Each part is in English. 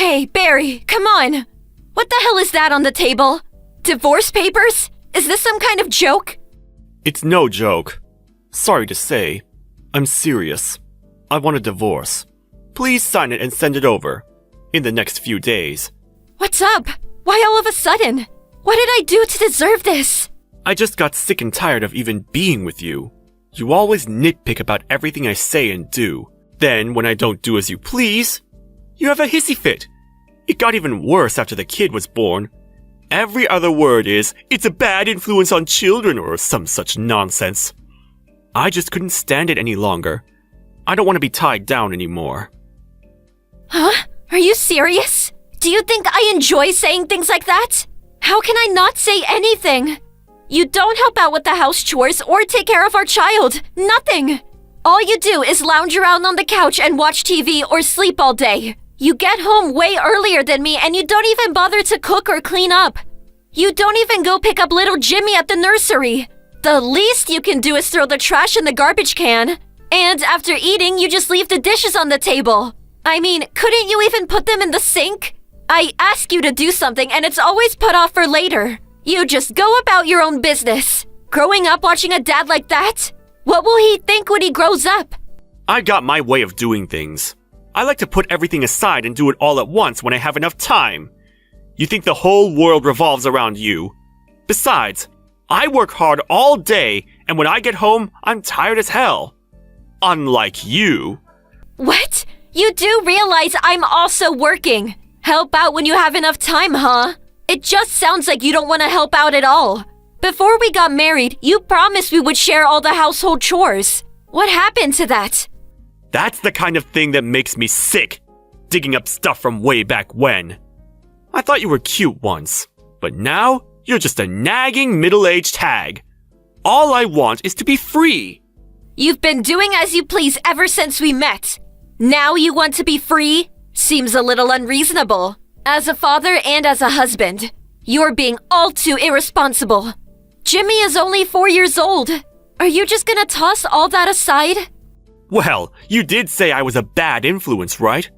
Hey, Barry, come on! What the hell is that on the table? Divorce papers? Is this some kind of joke? It's no joke. Sorry to say, I'm serious. I want a divorce. Please sign it and send it over. In the next few days. What's up? Why all of a sudden? What did I do to deserve this? I just got sick and tired of even being with you. You always nitpick about everything I say and do. Then, when I don't do as you please, you have a hissy fit. It got even worse after the kid was born. Every other word is, it's a bad influence on children or some such nonsense. I just couldn't stand it any longer. I don't want to be tied down anymore. Huh? Are you serious? Do you think I enjoy saying things like that? How can I not say anything? You don't help out with the house chores or take care of our child. Nothing. All you do is lounge around on the couch and watch TV or sleep all day. You get home way earlier than me and you don't even bother to cook or clean up. You don't even go pick up little Jimmy at the nursery. The least you can do is throw the trash in the garbage can. And after eating, you just leave the dishes on the table. I mean, couldn't you even put them in the sink? I ask you to do something and it's always put off for later. You just go about your own business. Growing up watching a dad like that? What will he think when he grows up? I got my way of doing things. I like to put everything aside and do it all at once when I have enough time. You think the whole world revolves around you. Besides, I work hard all day and when I get home, I'm tired as hell. Unlike you. What? You do realize I'm also working. Help out when you have enough time, huh? It just sounds like you don't want to help out at all. Before we got married, you promised we would share all the household chores. What happened to that? That's the kind of thing that makes me sick. Digging up stuff from way back when. I thought you were cute once, but now you're just a nagging middle-aged hag. All I want is to be free. You've been doing as you please ever since we met. Now you want to be free? Seems a little unreasonable. As a father and as a husband, you're being all too irresponsible. Jimmy is only 4 years old. Are you just gonna toss all that aside? Well, you did say I was a bad influence, right?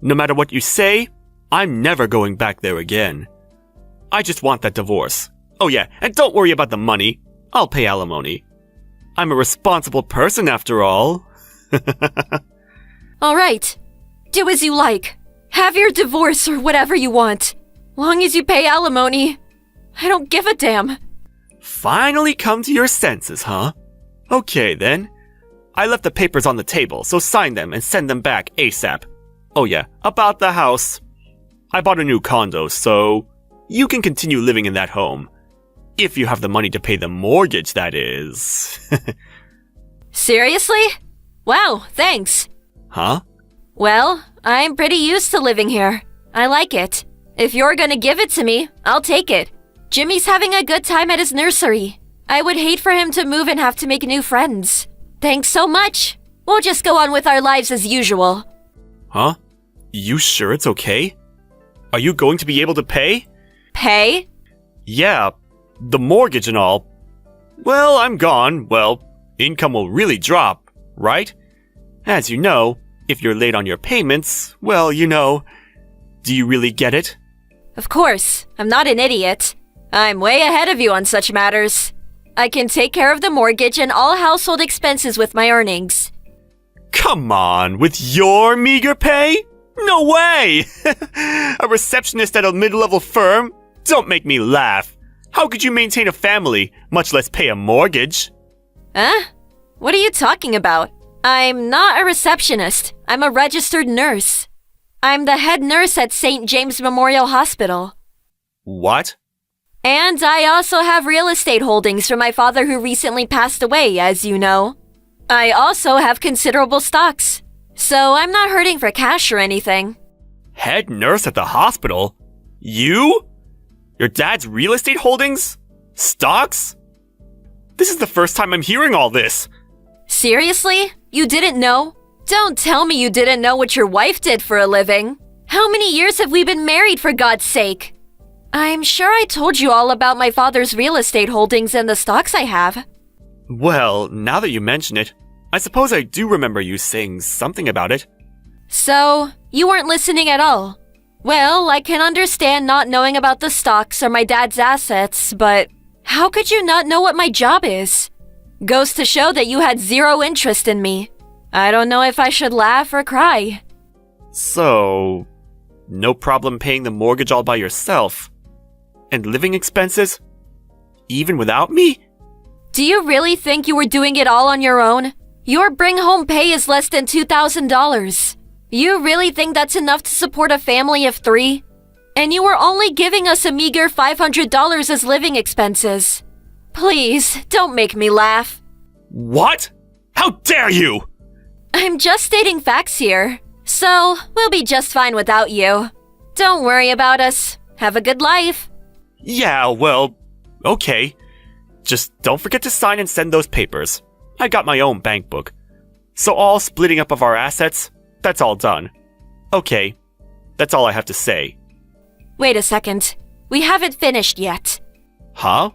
No matter what you say, I'm never going back there again. I just want that divorce. Oh yeah, and don't worry about the money. I'll pay alimony. I'm a responsible person after all. All right. Do as you like. Have your divorce or whatever you want. Long as you pay alimony. I don't give a damn. Finally come to your senses, huh? Okay then. I left the papers on the table, so sign them and send them back ASAP. Oh yeah, about the house. I bought a new condo, so you can continue living in that home. If you have the money to pay the mortgage, that is. Seriously? Wow, thanks. Huh? Well, I'm pretty used to living here. I like it. If you're gonna give it to me, I'll take it. Jimmy's having a good time at his nursery. I would hate for him to move and have to make new friends. Thanks so much. We'll just go on with our lives as usual. Huh? You sure it's okay? Are you going to be able to pay? Pay? Yeah, the mortgage and all. Well, I'm gone. Well, income will really drop, right? As you know, if you're late on your payments, well, you know. Do you really get it? Of course. I'm not an idiot. I'm way ahead of you on such matters. I can take care of the mortgage and all household expenses with my earnings. Come on, with your meager pay? No way! A receptionist at a mid-level firm? Don't make me laugh. How could you maintain a family, much less pay a mortgage? Huh? What are you talking about? I'm not a receptionist. I'm a registered nurse. I'm the head nurse at St. James Memorial Hospital. What? And I also have real estate holdings from my father who recently passed away, as you know. I also have considerable stocks, so I'm not hurting for cash or anything. Head nurse at the hospital? You? Your dad's real estate holdings? Stocks? This is the first time I'm hearing all this. Seriously? You didn't know? Don't tell me you didn't know what your wife did for a living. How many years have we been married, for God's sake? I'm sure I told you all about my father's real estate holdings and the stocks I have. Well, now that you mention it, I suppose I do remember you saying something about it. So, you weren't listening at all. Well, I can understand not knowing about the stocks or my dad's assets, but how could you not know what my job is? Goes to show that you had zero interest in me. I don't know if I should laugh or cry. So, no problem paying the mortgage all by yourself? And living expenses? Even without me? Do you really think you were doing it all on your own? Your bring-home pay is less than $2,000. You really think that's enough to support a family of 3? And you were only giving us a meager $500 as living expenses. Please, don't make me laugh. What? How dare you! I'm just stating facts here. So, we'll be just fine without you. Don't worry about us. Have a good life. Yeah, well, okay. Just don't forget to sign and send those papers. I got my own bank book. So all splitting up of our assets, that's all done. Okay, that's all I have to say. Wait a second. We haven't finished yet. Huh?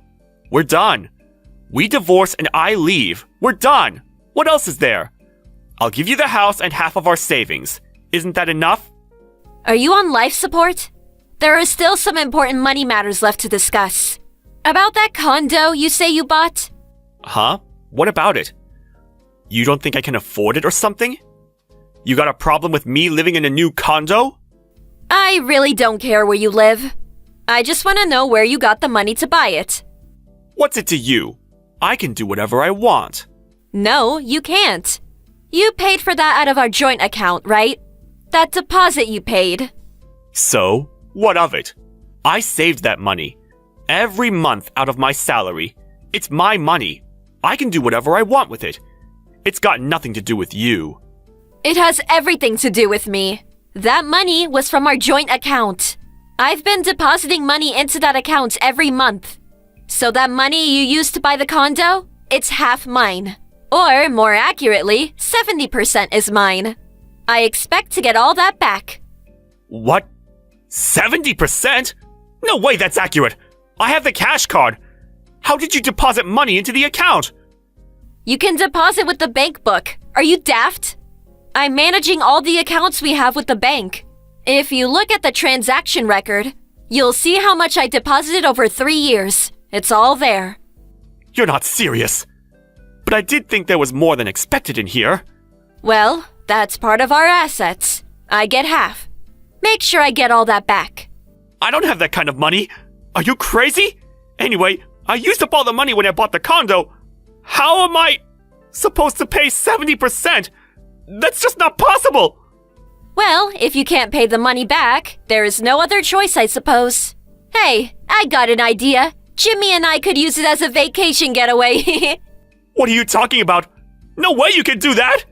We're done. We divorce and I leave. We're done. What else is there? I'll give you the house and half of our savings. Isn't that enough? Are you on life support? There are still some important money matters left to discuss. About that condo you say you bought? Huh? What about it? You don't think I can afford it or something? You got a problem with me living in a new condo? I really don't care where you live. I just want to know where you got the money to buy it. What's it to you? I can do whatever I want. No, you can't. You paid for that out of our joint account, right? That deposit you paid. So, what of it? I saved that money. Every month out of my salary. It's my money. I can do whatever I want with it. It's got nothing to do with you. It has everything to do with me. That money was from our joint account. I've been depositing money into that account every month. So that money you used to buy the condo, it's half mine. Or, more accurately, 70% is mine. I expect to get all that back. What? 70%? No way that's accurate. I have the cash card. How did you deposit money into the account? You can deposit with the bank book. Are you daft? I'm managing all the accounts we have with the bank. If you look at the transaction record, you'll see how much I deposited over 3 years. It's all there. You're not serious. But I did think there was more than expected in here. Well, that's part of our assets. I get half. Make sure I get all that back. I don't have that kind of money. Are you crazy? Anyway, I used up all the money when I bought the condo. How am I supposed to pay 70%? That's just not possible. Well, if you can't pay the money back, there is no other choice, I suppose. Hey, I got an idea. Jimmy and I could use it as a vacation getaway. What are you talking about? No way you can do that!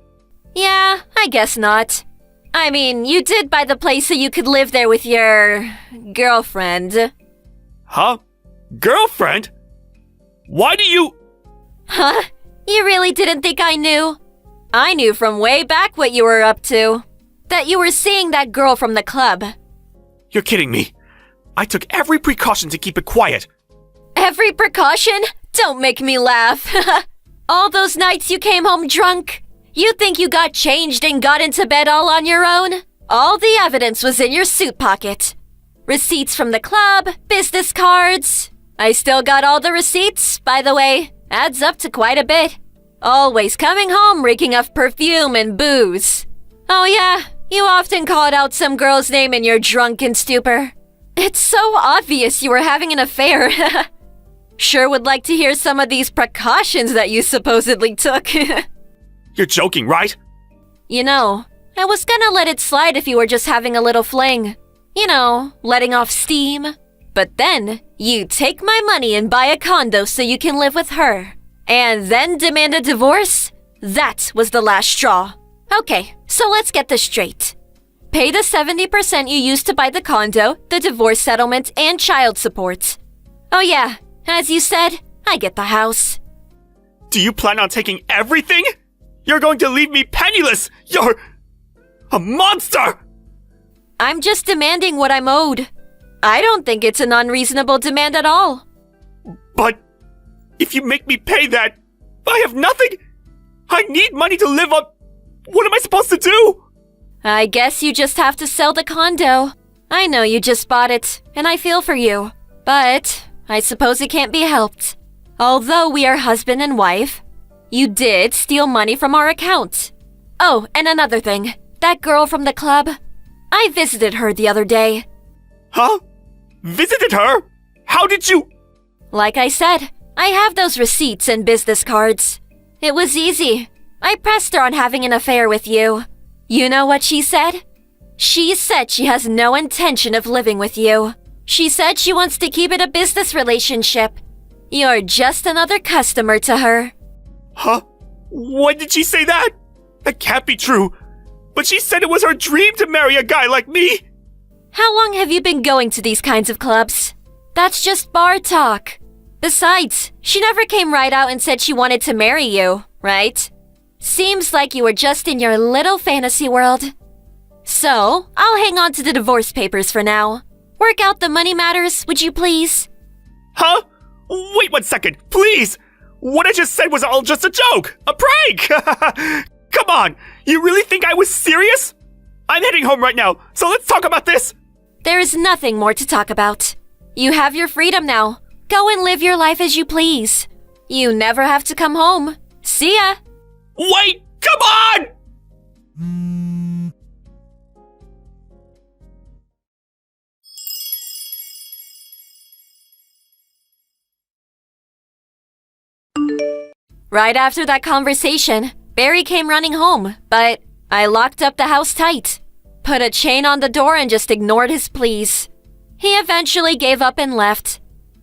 Yeah, I guess not. I mean, you did buy the place so you could live there with your girlfriend. Huh? Girlfriend? Why do you... Huh? You really didn't think I knew? I knew from way back what you were up to. That you were seeing that girl from the club. You're kidding me. I took every precaution to keep it quiet. Every precaution? Don't make me laugh. All those nights you came home drunk. You think you got changed and got into bed all on your own? All the evidence was in your suit pocket. Receipts from the club, business cards. I still got all the receipts, by the way. Adds up to quite a bit. Always coming home reeking of perfume and booze. Oh yeah, you often called out some girl's name in your drunken stupor. It's so obvious you were having an affair. Sure would like to hear some of these precautions that you supposedly took. You're joking, right? You know, I was gonna let it slide if you were just having a little fling. You know, letting off steam. But then, you take my money and buy a condo so you can live with her. And then demand a divorce? That was the last straw. Okay, so let's get this straight. Pay the 70% you used to buy the condo, the divorce settlement, and child support. Oh yeah, as you said, I get the house. Do you plan on taking everything? You're going to leave me penniless! You're... a monster! I'm just demanding what I'm owed. I don't think it's an unreasonable demand at all. But... if you make me pay that, I have nothing! I need money to live on... What am I supposed to do? I guess you just have to sell the condo. I know you just bought it, and I feel for you. But I suppose it can't be helped. Although we are husband and wife, you did steal money from our account. Oh, and another thing. That girl from the club, I visited her the other day. Huh? Visited her? How did you? Like I said, I have those receipts and business cards. It was easy. I pressed her on having an affair with you. You know what she said? She said she has no intention of living with you. She said she wants to keep it a business relationship. You're just another customer to her. Huh? When did she say that? That can't be true. But she said it was her dream to marry a guy like me. How long have you been going to these kinds of clubs? That's just bar talk. Besides, she never came right out and said she wanted to marry you, right? Seems like you were just in your little fantasy world. So, I'll hang on to the divorce papers for now. Work out the money matters, would you please? Huh? Wait 1 second, please! What I just said was all just a joke! A prank! Come on! You really think I was serious? I'm heading home right now, so let's talk about this! There is nothing more to talk about. You have your freedom now. Go and live your life as you please. You never have to come home. See ya! Wait! Come on! Right after that conversation, Barry came running home, but I locked up the house tight. Put a chain on the door and just ignored his pleas. He eventually gave up and left.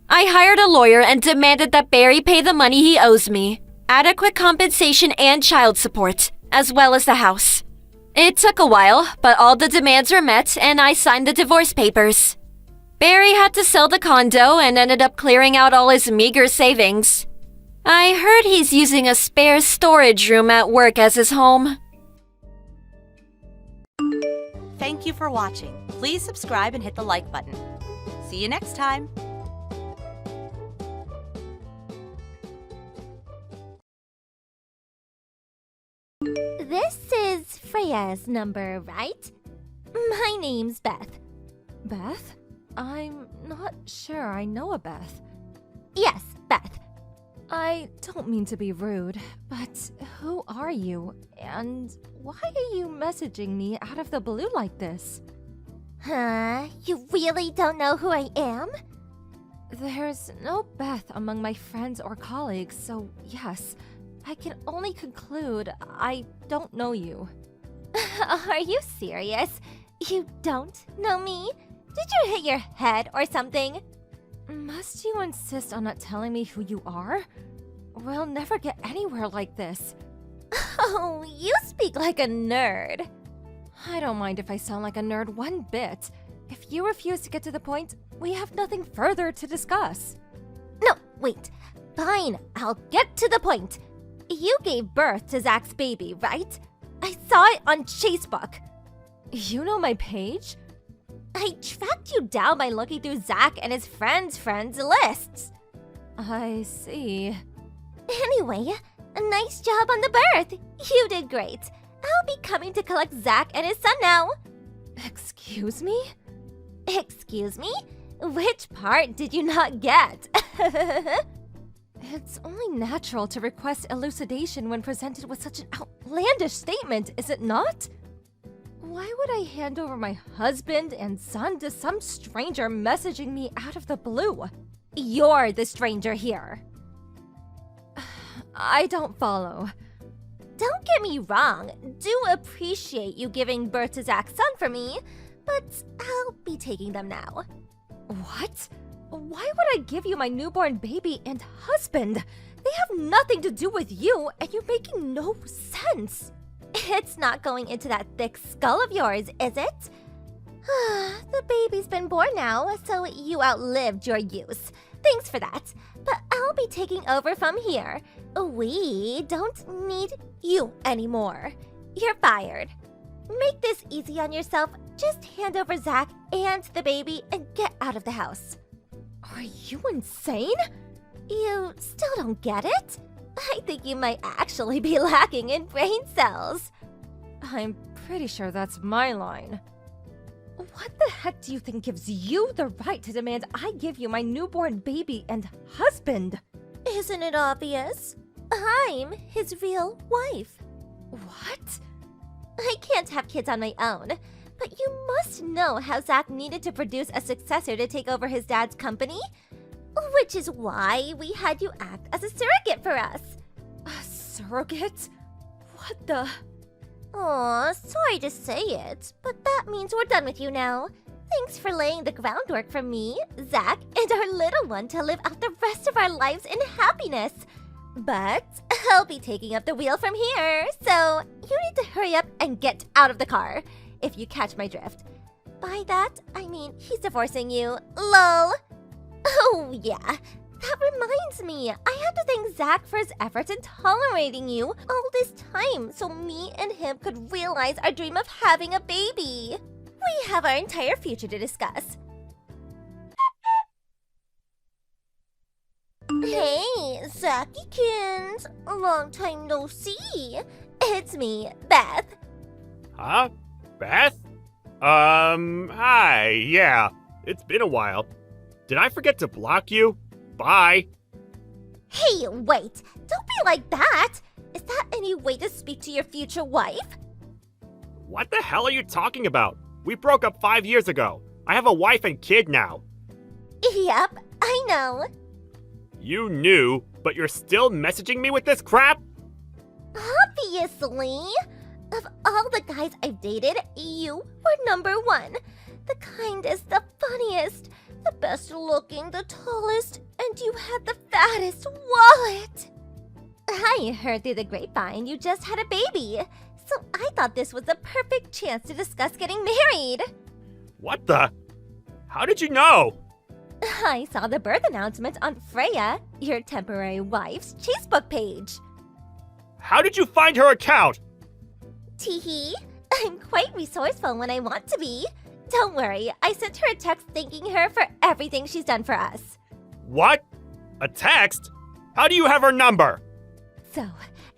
I hired a lawyer and demanded that Barry pay the money he owes me, adequate compensation and child support, as well as the house. It took a while, but all the demands were met and I signed the divorce papers. Barry had to sell the condo and ended up clearing out all his meager savings. I heard he's using a spare storage room at work as his home. Thank you for watching. Please subscribe and hit the like button. See you next time. This is Freya's number, right? My name's Beth. Beth? I'm not sure I know a Beth. Yes, Beth. I don't mean to be rude, but who are you? And why are you messaging me out of the blue like this? Huh? You really don't know who I am? There's no Beth among my friends or colleagues, so yes, I can only conclude I don't know you. Are you serious? You don't know me? Did you hit your head or something? Must you insist on not telling me who you are? We'll never get anywhere like this. Oh, you speak like a nerd. I don't mind if I sound like a nerd one bit. If you refuse to get to the point, we have nothing further to discuss. No, wait. Fine, I'll get to the point. You gave birth to Zach's baby, right? I saw it on Facebook. You know my page? I tracked you down by looking through Zach and his friends' lists. I see. Anyway, a nice job on the birth. You did great. I'll be coming to collect Zach and his son now. Excuse me? Excuse me? Which part did you not get? It's only natural to request elucidation when presented with such an outlandish statement, is it not? Why would I hand over my husband and son to some stranger messaging me out of the blue? You're the stranger here. I don't follow. Don't get me wrong. Do appreciate you giving birth to Zach's son for me, but I'll be taking them now. What? Why would I give you my newborn baby and husband? They have nothing to do with you, and you're making no sense. It's not going into that thick skull of yours, is it? The baby's been born now, so you outlived your use. Thanks for that. But I'll be taking over from here. We don't need you anymore. You're fired. Make this easy on yourself. Just hand over Zach and the baby and get out of the house. Are you insane? You still don't get it? I think you might actually be lacking in brain cells. I'm pretty sure that's my line. What the heck do you think gives you the right to demand I give you my newborn baby and husband? Isn't it obvious? I'm his real wife. What? I can't have kids on my own, but you must know how Zach needed to produce a successor to take over his dad's company. Which is why we had you act as a surrogate for us. A surrogate? What the? Aw, sorry to say it, but that means we're done with you now. Thanks for laying the groundwork for me, Zach, and our little one to live out the rest of our lives in happiness. But I'll be taking up the wheel from here, so you need to hurry up and get out of the car, if you catch my drift. By that, I mean he's divorcing you. LOL. Oh, yeah. That reminds me, I have to thank Zach for his efforts in tolerating you all this time so me and him could realize our dream of having a baby. We have our entire future to discuss. Hey, Zachykins. Long time no see. It's me, Beth. Huh? Beth? Hi, yeah. It's been a while. Did I forget to block you? Bye. Hey, wait. Don't be like that. Is that any way to speak to your future wife? What the hell are you talking about? We broke up 5 years ago. I have a wife and kid now. Yep, I know. You knew, but you're still messaging me with this crap? Obviously. Of all the guys I've dated, you were number one. The kindest, the funniest, the best looking, the tallest, and you had the fattest wallet. I heard through the grapevine you just had a baby, so I thought this was the perfect chance to discuss getting married. What the? How did you know? I saw the birth announcement on Freya, your temporary wife's Facebook page. How did you find her account? Teehee, I'm quite resourceful when I want to be. Don't worry, I sent her a text thanking her for everything she's done for us. What? A text? How do you have her number? So,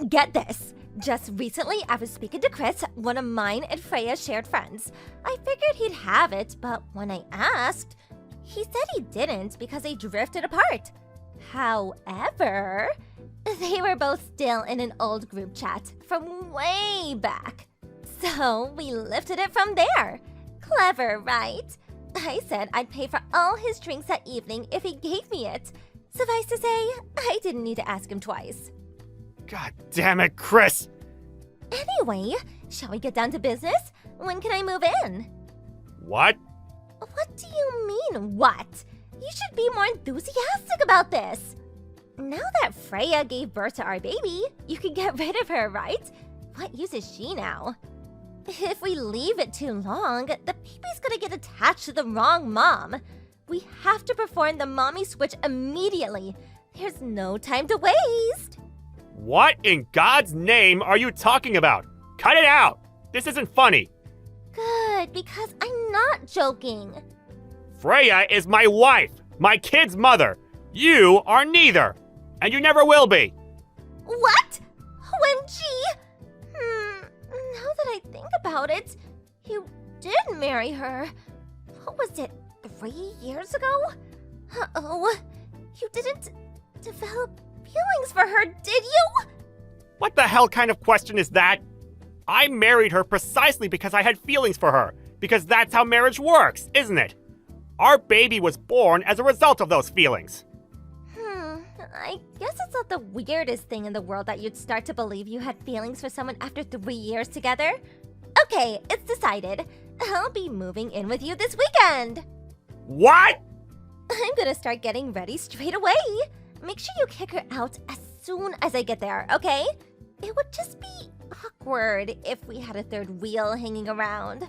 get this. Just recently, I was speaking to Chris, one of mine and Freya's shared friends. I figured he'd have it, but when I asked, he said he didn't because they drifted apart. However, they were both still in an old group chat from way back. So we lifted it from there. Clever, right? I said I'd pay for all his drinks that evening if he gave me it. Suffice to say, I didn't need to ask him twice. God damn it, Chris! Anyway, shall we get down to business? When can I move in? What? What do you mean, what? You should be more enthusiastic about this. Now that Freya gave birth to our baby, you can get rid of her, right? What use is she now? If we leave it too long, the baby's gonna get attached to the wrong mom. We have to perform the mommy switch immediately. There's no time to waste. What in God's name are you talking about? Cut it out! This isn't funny. Good, because I'm not joking. Freya is my wife, my kid's mother. You are neither. And you never will be. What? OMG! Now that I think about it, you did marry her. What was it, 3 years ago? Uh-oh. You didn't develop feelings for her, did you? What the hell kind of question is that? I married her precisely because I had feelings for her. Because that's how marriage works, isn't it? Our baby was born as a result of those feelings. I guess it's not the weirdest thing in the world that you'd start to believe you had feelings for someone after 3 years together. Okay, it's decided. I'll be moving in with you this weekend. What? I'm gonna start getting ready straight away. Make sure you kick her out as soon as I get there, okay? It would just be awkward if we had a third wheel hanging around.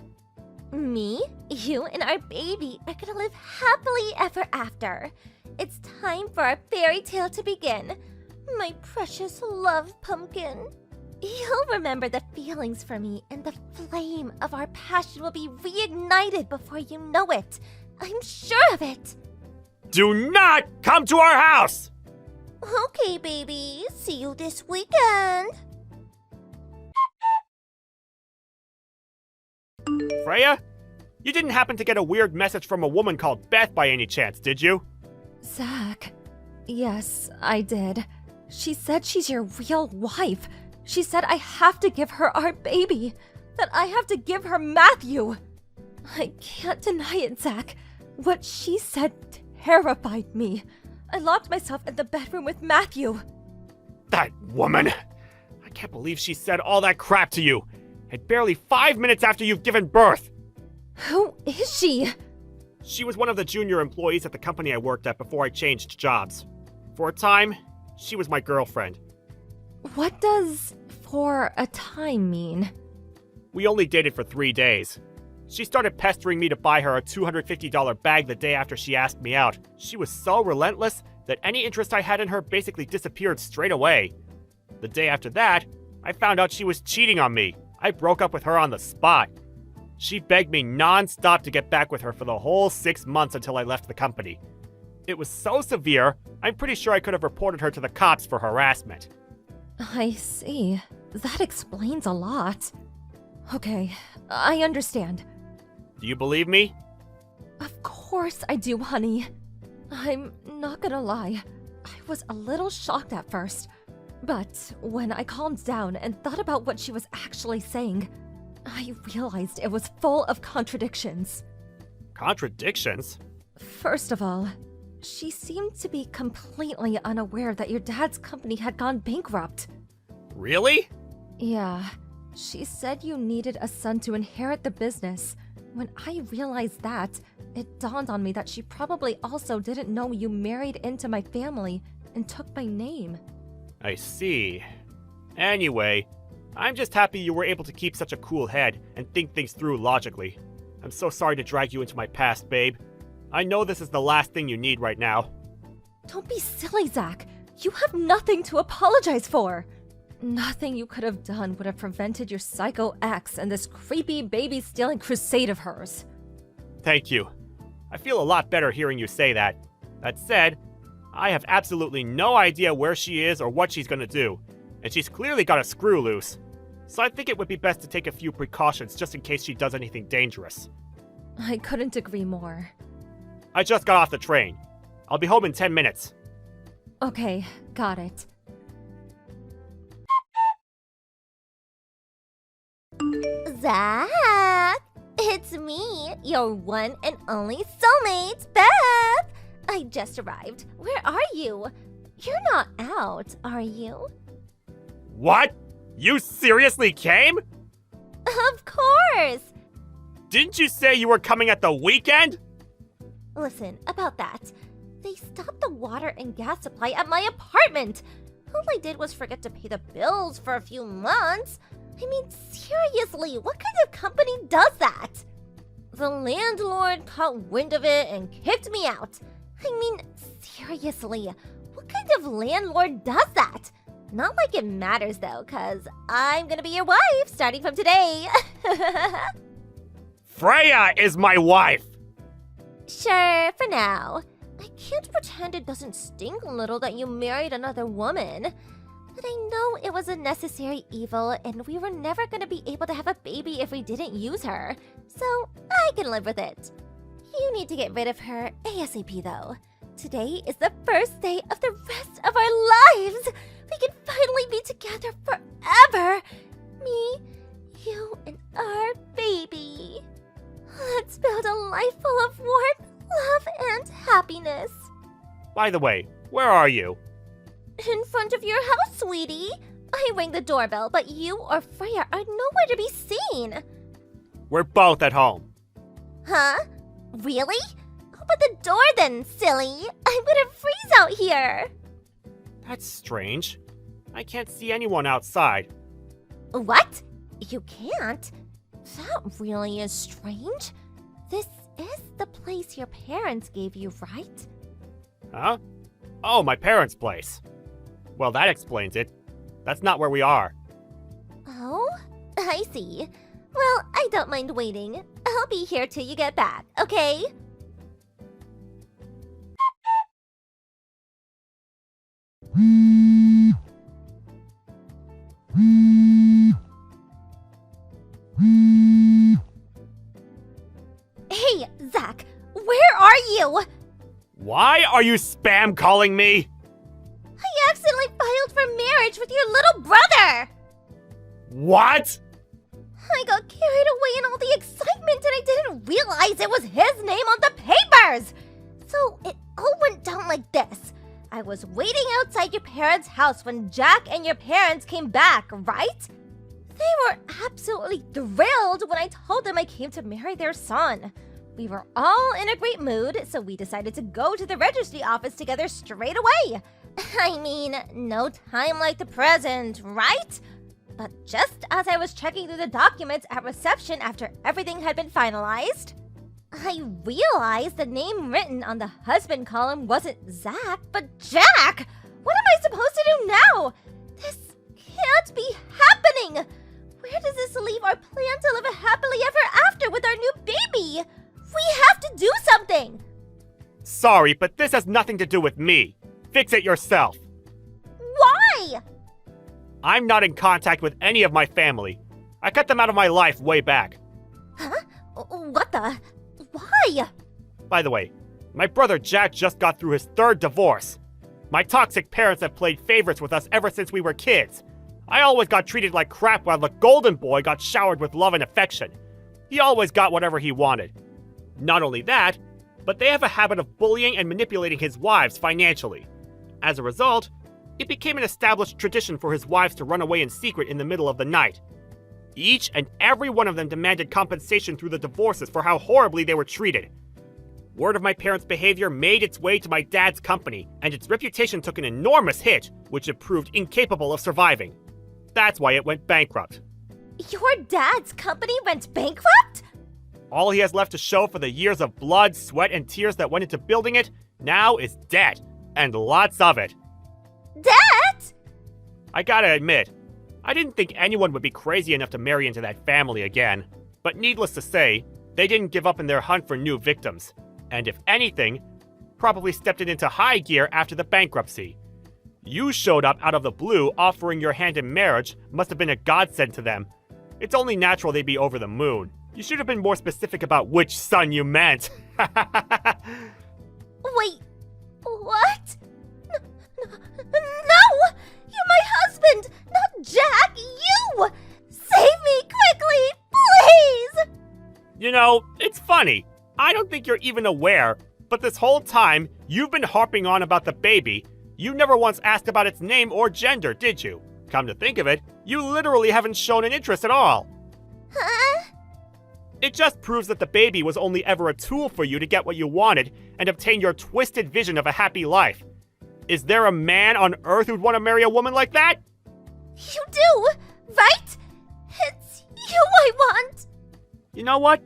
Me, you, and our baby are gonna live happily ever after. It's time for our fairy tale to begin. My precious love pumpkin. You'll remember the feelings for me, and the flame of our passion will be reignited before you know it. I'm sure of it. Do not come to our house! Okay, baby. See you this weekend. Freya? You didn't happen to get a weird message from a woman called Beth by any chance, did you? Zach. Yes, I did. She said she's your real wife. She said I have to give her our baby. That I have to give her Matthew. I can't deny it, Zach. What she said terrified me. I locked myself in the bedroom with Matthew. That woman! I can't believe she said all that crap to you. And barely 5 minutes after you've given birth. Who is she? She was one of the junior employees at the company I worked at before I changed jobs. For a time, she was my girlfriend. What does "for a time" mean? We only dated for 3 days. She started pestering me to buy her a $250 bag the day after she asked me out. She was so relentless that any interest I had in her basically disappeared straight away. The day after that, I found out she was cheating on me. I broke up with her on the spot. She begged me non-stop to get back with her for the whole 6 months until I left the company. It was so severe, I'm pretty sure I could have reported her to the cops for harassment. I see. That explains a lot. Okay, I understand. Do you believe me? Of course I do, honey. I'm not gonna lie. I was a little shocked at first. But when I calmed down and thought about what she was actually saying, I realized it was full of contradictions. Contradictions? First of all, she seemed to be completely unaware that your dad's company had gone bankrupt. Really? Yeah, she said you needed a son to inherit the business. When I realized that, it dawned on me that she probably also didn't know you married into my family and took my name. I see. Anyway, I'm just happy you were able to keep such a cool head and think things through logically. I'm so sorry to drag you into my past, babe. I know this is the last thing you need right now. Don't be silly, Zach. You have nothing to apologize for. Nothing you could have done would have prevented your psycho ex and this creepy baby-stealing crusade of hers. Thank you. I feel a lot better hearing you say that. That said, I have absolutely no idea where she is or what she's gonna do, and she's clearly got a screw loose. So I think it would be best to take a few precautions just in case she does anything dangerous. I couldn't agree more. I just got off the train. I'll be home in 10 minutes. Okay, got it. Zach! It's me, your one and only soulmate, Beth! I just arrived. Where are you? You're not out, are you? What? You seriously came? Of course! Didn't you say you were coming at the weekend? Listen, about that. They stopped the water and gas supply at my apartment! All I did was forget to pay the bills for a few months. I mean, seriously, what kind of company does that? The landlord caught wind of it and kicked me out. I mean, seriously, what kind of landlord does that? Not like it matters though, cause I'm gonna be your wife starting from today. Freya is my wife! Sure, for now. I can't pretend it doesn't stink a little that you married another woman. But I know it was a necessary evil, and we were never gonna be able to have a baby if we didn't use her. So, I can live with it. You need to get rid of her ASAP though. Today is the first day of the rest of our lives! We can finally be together forever! Me, you, and our baby. Let's build a life full of warmth, love, and happiness. By the way, where are you? In front of your house, sweetie. I rang the doorbell, but you or Freya are nowhere to be seen. We're both at home. Huh? Really? Open the door then, silly. I'm gonna freeze out here. That's strange. I can't see anyone outside. What? You can't? That really is strange. This is the place your parents gave you, right? Huh? Oh, my parents' place. Well, that explains it. That's not where we are. Oh, I see. Well, I don't mind waiting. I'll be here till you get back, okay? Hey, Zach, where are you? Why are you spam calling me? I accidentally filed for marriage with your little brother. What? I got carried away in all the excitement and I didn't realize it was his name on the papers. So it all went down like this. I was waiting outside your parents' house when Jack and your parents came back, right? They were absolutely thrilled when I told them I came to marry their son. We were all in a great mood, so we decided to go to the registry office together straight away. I mean, no time like the present, right? But just as I was checking through the documents at reception after everything had been finalized, I realized the name written on the husband column wasn't Zach, but Jack! What am I supposed to do now? This can't be happening! Where does this leave our plan to live a happily ever after with our new baby? We have to do something! Sorry, but this has nothing to do with me. Fix it yourself. Why? I'm not in contact with any of my family. I cut them out of my life way back. Huh? What the? Why? By the way, my brother Jack just got through his 3rd divorce. My toxic parents have played favorites with us ever since we were kids. I always got treated like crap while the golden boy got showered with love and affection. He always got whatever he wanted. Not only that, but they have a habit of bullying and manipulating his wives financially. As a result, it became an established tradition for his wives to run away in secret in the middle of the night. Each and every one of them demanded compensation through the divorces for how horribly they were treated. Word of my parents' behavior made its way to my dad's company, and its reputation took an enormous hit, which it proved incapable of surviving. That's why it went bankrupt. Your dad's company went bankrupt? All he has left to show for the years of blood, sweat, and tears that went into building it now is debt, and lots of it. Debt? I gotta admit, I didn't think anyone would be crazy enough to marry into that family again. But needless to say, they didn't give up in their hunt for new victims. And if anything, probably stepped it into high gear after the bankruptcy. You showed up out of the blue offering your hand in marriage must have been a godsend to them. It's only natural they'd be over the moon. You should have been more specific about which son you meant. Wait, what? No! You're my husband, not Jack! You! Save me quickly, please! You know, it's funny. I don't think you're even aware, but this whole time, you've been harping on about the baby. You never once asked about its name or gender, did you? Come to think of it, you literally haven't shown an interest at all. Huh? It just proves that the baby was only ever a tool for you to get what you wanted and obtain your twisted vision of a happy life. Is there a man on earth who'd want to marry a woman like that? You do, right? It's you I want! You know what?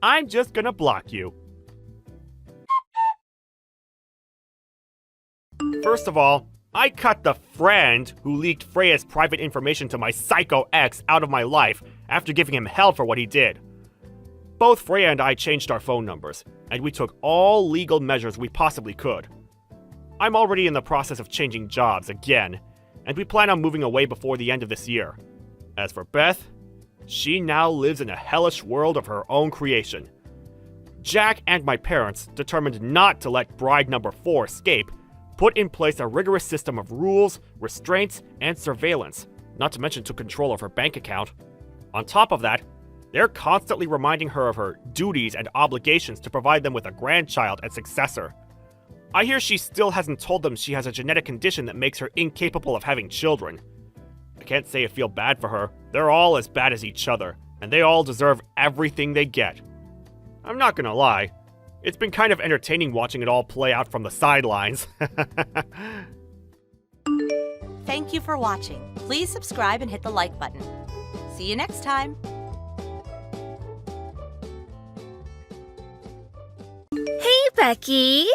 I'm just gonna block you. First of all, I cut the friend who leaked Freya's private information to my psycho ex out of my life after giving him hell for what he did. Both Freya and I changed our phone numbers, and we took all legal measures we possibly could. I'm already in the process of changing jobs again, and we plan on moving away before the end of this year. As for Beth, she now lives in a hellish world of her own creation. Jack and my parents, determined not to let bride number 4 escape, put in place a rigorous system of rules, restraints, and surveillance, not to mention took control of her bank account. On top of that, they're constantly reminding her of her duties and obligations to provide them with a grandchild and successor. I hear she still hasn't told them she has a genetic condition that makes her incapable of having children. I can't say I feel bad for her. They're all as bad as each other, and they all deserve everything they get. I'm not gonna lie, it's been kind of entertaining watching it all play out from the sidelines. Thank you for watching. Please subscribe and hit the like button. See you next time. Hey, Becky!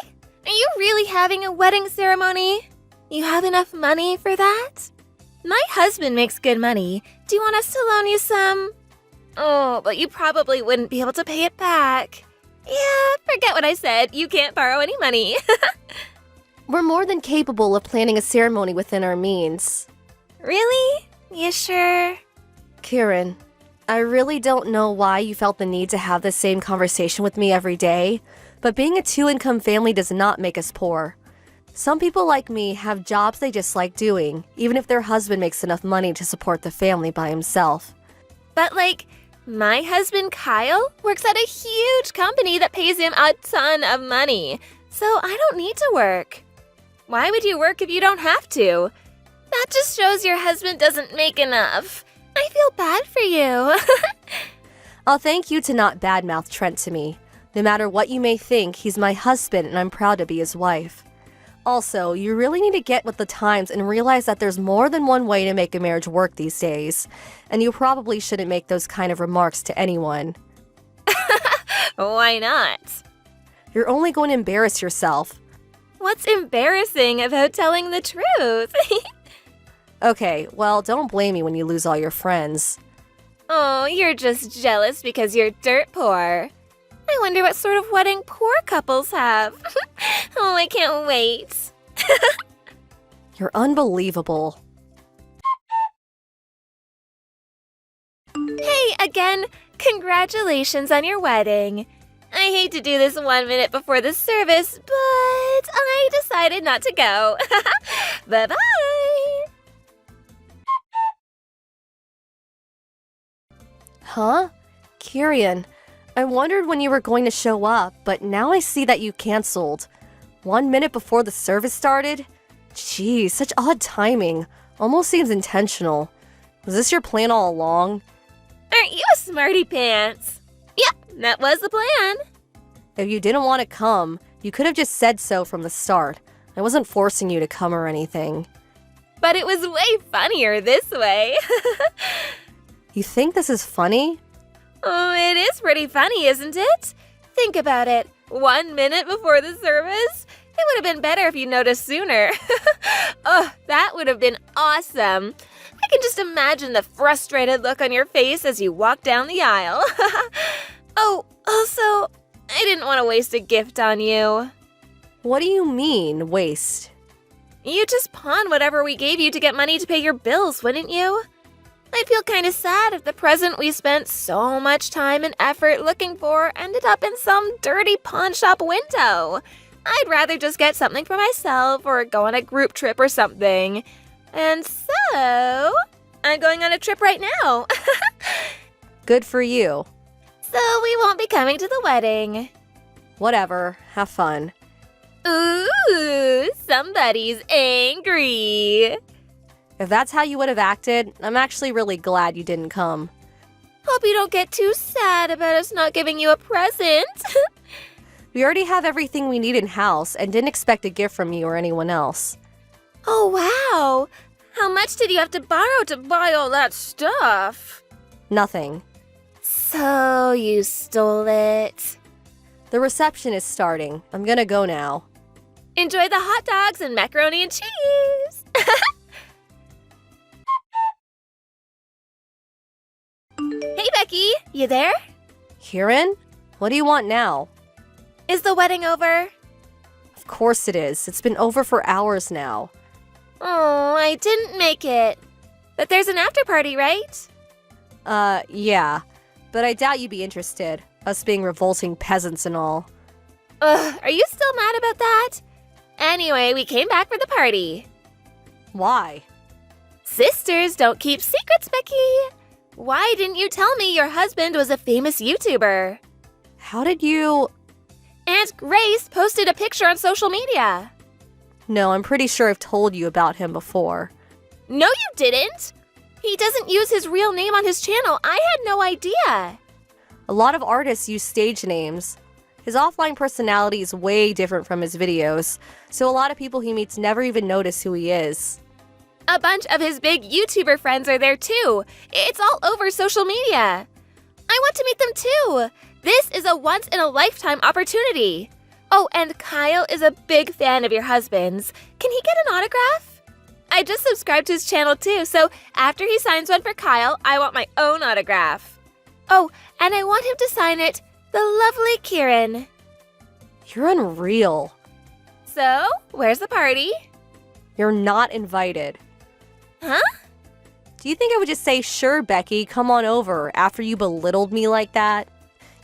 Are you really having a wedding ceremony? You have enough money for that? My husband makes good money. Do you want us to loan you some? Oh, but you probably wouldn't be able to pay it back. Yeah, forget what I said. You can't borrow any money. We're more than capable of planning a ceremony within our means. Really? You sure? Kieran, I really don't know why you felt the need to have the same conversation with me every day, but being a two-income family does not make us poor. Some people like me have jobs they just like doing, even if their husband makes enough money to support the family by himself. But my husband Kyle works at a huge company that pays him a ton of money, so I don't need to work. Why would you work if you don't have to? That just shows your husband doesn't make enough. I feel bad for you. I'll thank you to not badmouth Trent to me. No matter what you may think, he's my husband and I'm proud to be his wife. Also, you really need to get with the times and realize that there's more than one way to make a marriage work these days. And you probably shouldn't make those kind of remarks to anyone. Why not? You're only going to embarrass yourself. What's embarrassing about telling the truth? Okay, well, don't blame me when you lose all your friends. Oh, you're just jealous because you're dirt poor. I wonder what sort of wedding poor couples have. Oh, I can't wait. You're unbelievable. Hey, again, congratulations on your wedding. I hate to do this 1 minute before the service, but I decided not to go. Bye-bye. Huh? Kieran, I wondered when you were going to show up, but now I see that you canceled. 1 minute before the service started? Geez, such odd timing. Almost seems intentional. Was this your plan all along? Aren't you a smarty pants? Yep, that was the plan. If you didn't want to come, you could have just said so from the start. I wasn't forcing you to come or anything. But it was way funnier this way. You think this is funny? Oh, it is pretty funny, isn't it? Think about it. 1 minute before the service? It would have been better if you noticed sooner. Oh, that would have been awesome. I can just imagine the frustrated look on your face as you walk down the aisle. Oh, also, I didn't want to waste a gift on you. What do you mean, waste? You'd just pawn whatever we gave you to get money to pay your bills, wouldn't you? I'd feel kind of sad if the present we spent so much time and effort looking for ended up in some dirty pawn shop window. I'd rather just get something for myself or go on a group trip or something. And so, I'm going on a trip right now. Good for you. So we won't be coming to the wedding. Whatever, have fun. Ooh, somebody's angry. If that's how you would have acted, I'm actually really glad you didn't come. Hope you don't get too sad about us not giving you a present. We already have everything we need in-house and didn't expect a gift from you or anyone else. Oh, wow. How much did you have to borrow to buy all that stuff? Nothing. So you stole it. The reception is starting. I'm gonna go now. Enjoy the hot dogs and macaroni and cheese. Hey, Becky, you there? Kieran? What do you want now? Is the wedding over? Of course it is. It's been over for hours now. Oh, I didn't make it. But there's an after party, right? Yeah. But I doubt you'd be interested, us being revolting peasants and all. Ugh, are you still mad about that? Anyway, we came back for the party. Why? Sisters don't keep secrets, Becky. Why didn't you tell me your husband was a famous YouTuber? How did you... Aunt Grace posted a picture on social media. No, I'm pretty sure I've told you about him before. No, you didn't. He doesn't use his real name on his channel. I had no idea. A lot of artists use stage names. His offline personality is way different from his videos, so a lot of people he meets never even notice who he is. A bunch of his big YouTuber friends are there too. It's all over social media. I want to meet them too. This is a once-in-a-lifetime opportunity. Oh, and Kyle is a big fan of your husband's. Can he get an autograph? I just subscribed to his channel too, so after he signs one for Kyle, I want my own autograph. Oh, and I want him to sign it, the lovely Kieran. You're unreal. So, where's the party? You're not invited. Huh? Do you think I would just say, sure, Becky, come on over, after you belittled me like that?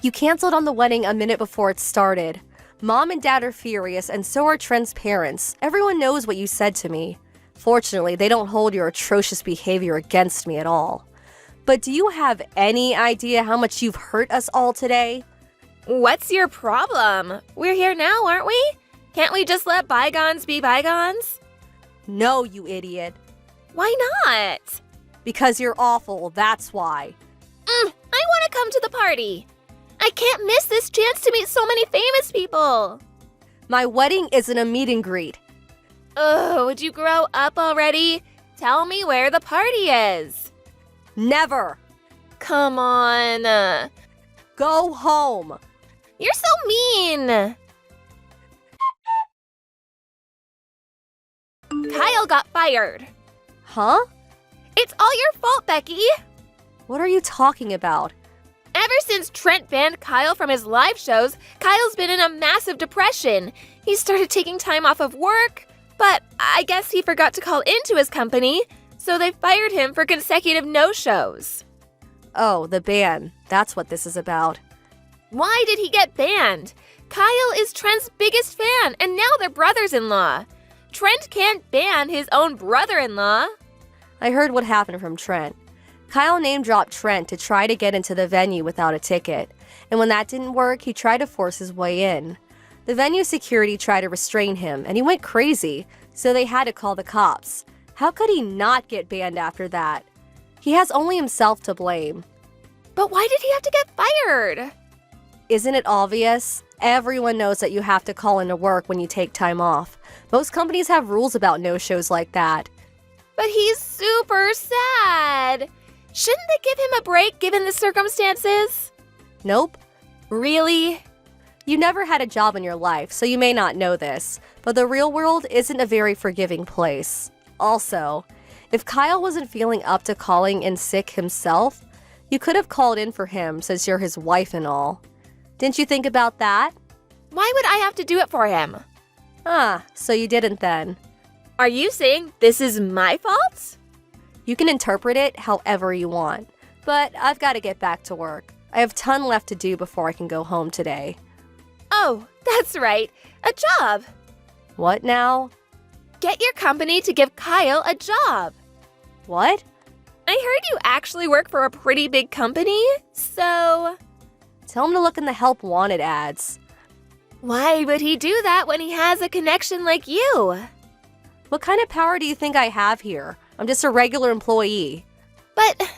You canceled on the wedding a minute before it started. Mom and Dad are furious, and so are Trent's parents. Everyone knows what you said to me. Fortunately, they don't hold your atrocious behavior against me at all. But do you have any idea how much you've hurt us all today? What's your problem? We're here now, aren't we? Can't we just let bygones be bygones? No, you idiot. Why not? Because you're awful, that's why. I want to come to the party. I can't miss this chance to meet so many famous people. My wedding isn't a meet and greet. Oh, would you grow up already? Tell me where the party is. Never. Come on. Go home. You're so mean. Kyle got fired. Huh? It's all your fault, Becky. What are you talking about? Ever since Trent banned Kyle from his live shows, Kyle's been in a massive depression. He started taking time off of work, but I guess he forgot to call into his company, so they fired him for consecutive no-shows. Oh, the ban. That's what this is about. Why did he get banned? Kyle is Trent's biggest fan, and now they're brothers-in-law. Trent can't ban his own brother-in-law. I heard what happened from Trent. Kyle name-dropped Trent to try to get into the venue without a ticket, and when that didn't work, he tried to force his way in. The venue security tried to restrain him, and he went crazy, so they had to call the cops. How could he not get banned after that? He has only himself to blame. But why did he have to get fired? Isn't it obvious? Everyone knows that you have to call into work when you take time off. Most companies have rules about no-shows like that. But he's super sad. Shouldn't they give him a break given the circumstances? Nope. Really? You never had a job in your life, so you may not know this, but the real world isn't a very forgiving place. Also, if Kyle wasn't feeling up to calling in sick himself, you could have called in for him since you're his wife and all. Didn't you think about that? Why would I have to do it for him? So you didn't then. Are you saying this is my fault? You can interpret it however you want, but I've got to get back to work. I have a ton left to do before I can go home today. Oh, that's right. A job. What now? Get your company to give Kyle a job. What? I heard you actually work for a pretty big company, so... Tell him to look in the help wanted ads. Why would he do that when he has a connection like you? What kind of power do you think I have here? I'm just a regular employee. But...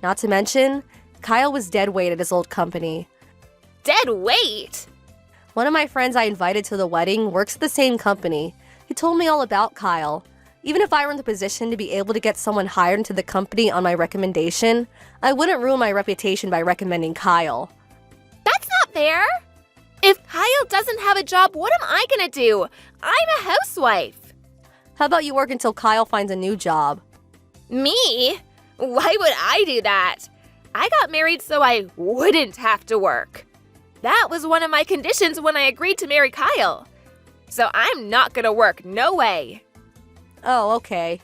Not to mention, Kyle was dead weight at his old company. Dead weight? One of my friends I invited to the wedding works at the same company. He told me all about Kyle. Even if I were in the position to be able to get someone hired into the company on my recommendation, I wouldn't ruin my reputation by recommending Kyle. That's not fair. If Kyle doesn't have a job, what am I gonna do? I'm a housewife. How about you work until Kyle finds a new job? Me? Why would I do that? I got married so I wouldn't have to work. That was one of my conditions when I agreed to marry Kyle. So I'm not gonna work, no way. Oh, okay.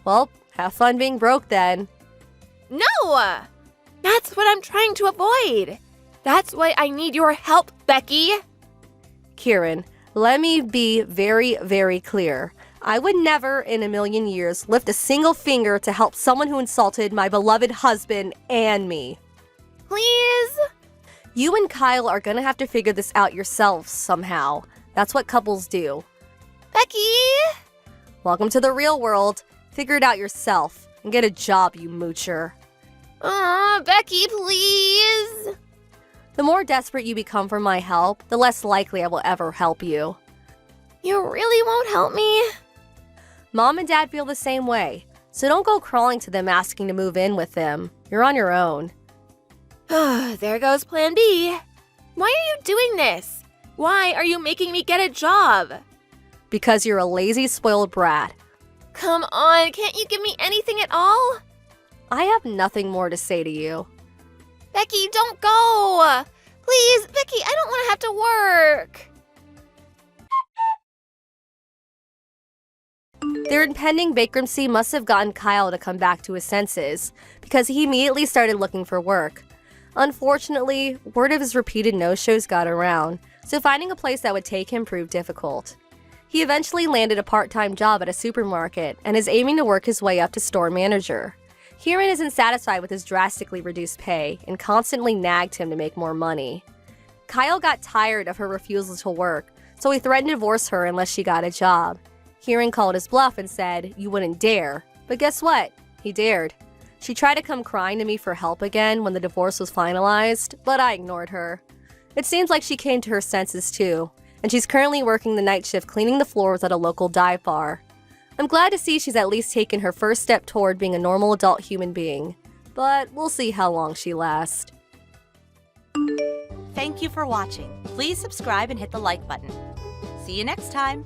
Well, have fun being broke then. No! That's what I'm trying to avoid. That's why I need your help, Becky. Kieran, let me be very, very clear. I would never in a million years lift a single finger to help someone who insulted my beloved husband and me. Please? You and Kyle are gonna have to figure this out yourselves somehow. That's what couples do. Becky? Welcome to the real world. Figure it out yourself and get a job, you moocher. Becky, please. The more desperate you become for my help, the less likely I will ever help you. You really won't help me? Mom and Dad feel the same way, so don't go crawling to them asking to move in with them. You're on your own. There goes plan B. Why are you doing this? Why are you making me get a job? Because you're a lazy, spoiled brat. Come on, can't you give me anything at all? I have nothing more to say to you. Becky, don't go! Please, Becky, I don't want to have to work. Their impending bankruptcy must have gotten Kyle to come back to his senses, because he immediately started looking for work. Unfortunately, word of his repeated no-shows got around, so finding a place that would take him proved difficult. He eventually landed a part-time job at a supermarket and is aiming to work his way up to store manager. Kieran isn't satisfied with his drastically reduced pay and constantly nagged him to make more money. Kyle got tired of her refusal to work, so he threatened to divorce her unless she got a job. Kieran called his bluff and said, "You wouldn't dare." But guess what? He dared. She tried to come crying to me for help again when the divorce was finalized, but I ignored her. It seems like she came to her senses too, and she's currently working the night shift cleaning the floors at a local dive bar. I'm glad to see she's at least taken her first step toward being a normal adult human being, but we'll see how long she lasts. Thank you for watching. Please subscribe and hit the like button. See you next time.